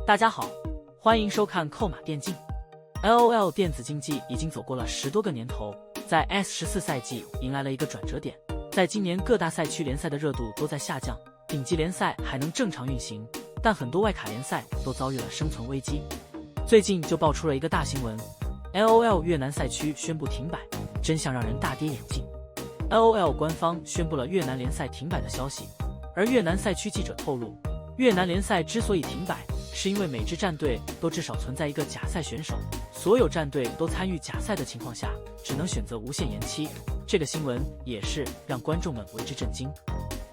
大家好，欢迎收看扣码电竞。LOL 电子竞技已经走过了10多个年头，在 S14 赛季迎来了一个转折点。在今年各大赛区联赛的热度都在下降，顶级联赛还能正常运行，但很多外卡联赛都遭遇了生存危机。最近就爆出了一个大新闻 ，LOL 越南赛区宣布停摆，真相让人大跌眼镜。LOL 官方宣布了越南联赛停摆的消息，而越南赛区记者透露，越南联赛之所以停摆，是因为每支战队都至少存在一个假赛选手，所有战队都参与假赛的情况下，只能选择无限延期。这个新闻也是让观众们为之震惊，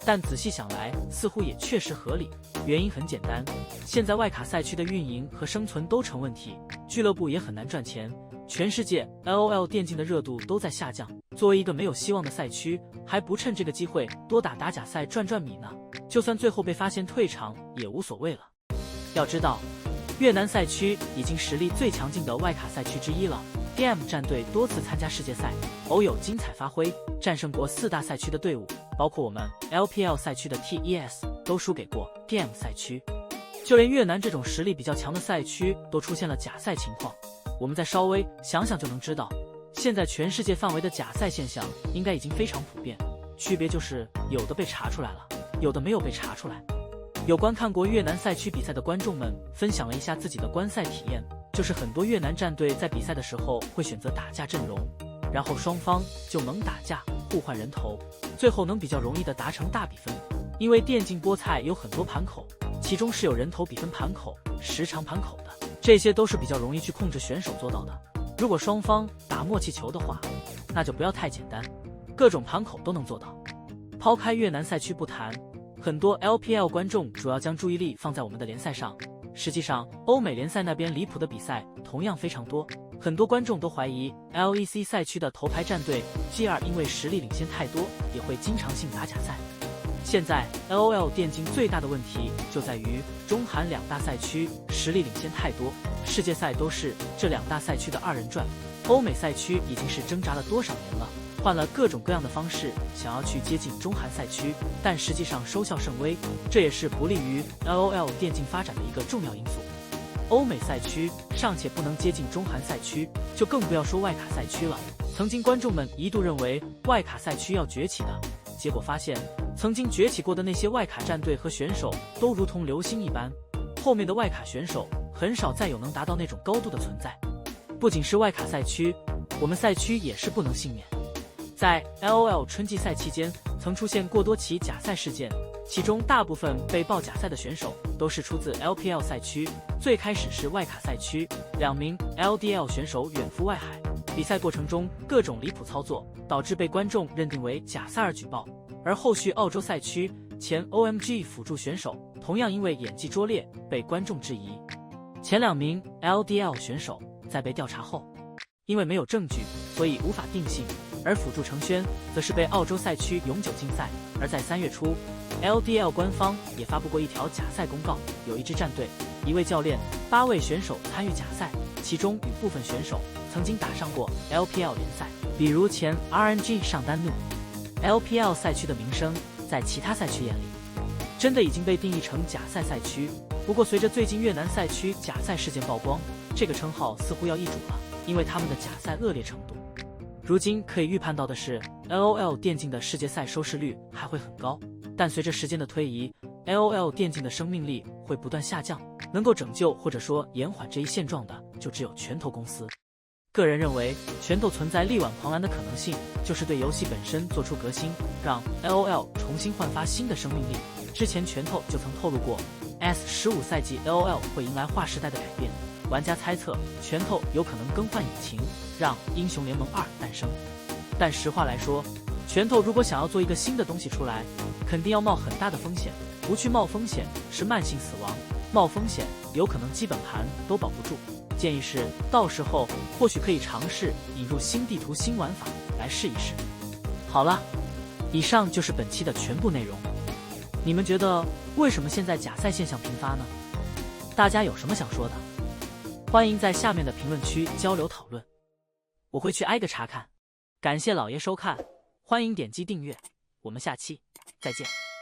但仔细想来，似乎也确实合理。原因很简单，现在外卡赛区的运营和生存都成问题，俱乐部也很难赚钱。全世界 LOL 电竞的热度都在下降，作为一个没有希望的赛区，还不趁这个机会多打假赛赚米呢？就算最后被发现退场也无所谓了。要知道，越南赛区已经实力最强劲的外卡赛区之一了。DM 战队多次参加世界赛，偶有精彩发挥，战胜过4大赛区的队伍，包括我们 LPL 赛区的 TES 都输给过 DM 赛区。就连越南这种实力比较强的赛区都出现了假赛情况，我们再稍微想想就能知道，现在全世界范围的假赛现象应该已经非常普遍，区别就是有的被查出来了，有的没有被查出来。有观看过越南赛区比赛的观众们分享了一下自己的观赛体验，就是很多越南战队在比赛的时候会选择打架阵容，然后双方就猛打架，互换人头，最后能比较容易的达成大比分。因为电竞菠菜有很多盘口，其中是有人头比分盘口、时长盘口的，这些都是比较容易去控制选手做到的。如果双方打默契球的话，那就不要太简单，各种盘口都能做到。抛开越南赛区不谈，很多 LPL 观众主要将注意力放在我们的联赛上，实际上欧美联赛那边离谱的比赛同样非常多，很多观众都怀疑 LEC 赛区的头牌战队 G2 因为实力领先太多，也会经常性打假赛。现在 LOL 电竞最大的问题就在于中韩2大赛区实力领先太多，世界赛都是这2大赛区的2人转，欧美赛区已经是挣扎了多少年了，换了各种各样的方式想要去接近中韩赛区，但实际上收效甚微，这也是不利于 LOL 电竞发展的一个重要因素。欧美赛区尚且不能接近中韩赛区，就更不要说外卡赛区了。曾经观众们一度认为外卡赛区要崛起的，结果发现曾经崛起过的那些外卡战队和选手都如同流星一般，后面的外卡选手很少再有能达到那种高度的存在。不仅是外卡赛区，我们赛区也是不能幸免。在 LOL 春季赛期间，曾出现过多起假赛事件，其中大部分被爆假赛的选手都是出自 LPL 赛区。最开始是外卡赛区，2名 LDL 选手远赴外海，比赛过程中各种离谱操作，导致被观众认定为假赛而举报。而后续澳洲赛区前 OMG 辅助选手同样因为演技拙劣被观众质疑。前2名 LDL 选手在被调查后，因为没有证据，所以无法定性，而辅助程轩则是被澳洲赛区永久禁赛。而在3月初 LDL 官方也发布过一条假赛公告，有一支战队1位教练8位选手参与假赛，其中与部分选手曾经打上过 LPL 联赛，比如前 RNG 上丹怒。LPL 赛区的名声在其他赛区眼里真的已经被定义成假赛赛区，不过随着最近越南赛区假赛事件曝光，这个称号似乎要易主了，因为他们的假赛恶劣程度。如今可以预判到的是 LOL 电竞的世界赛收视率还会很高，但随着时间的推移， LOL 电竞的生命力会不断下降，能够拯救或者说延缓这一现状的就只有拳头公司。个人认为，拳头存在力挽狂澜的可能性，就是对游戏本身做出革新，让 LOL 重新焕发新的生命力。之前拳头就曾透露过 S15 赛季 LOL 会迎来划时代的改变，玩家猜测拳头有可能更换引擎，让英雄联盟2诞生。但实话来说，拳头如果想要做一个新的东西出来，肯定要冒很大的风险，不去冒风险是慢性死亡，冒风险有可能基本盘都保不住。建议是到时候或许可以尝试引入新地图新玩法来试一试。好了，以上就是本期的全部内容。你们觉得为什么现在假赛现象频发呢？大家有什么想说的？欢迎在下面的评论区交流讨论，我会去挨个查看。感谢老爷收看，欢迎点击订阅，我们下期再见。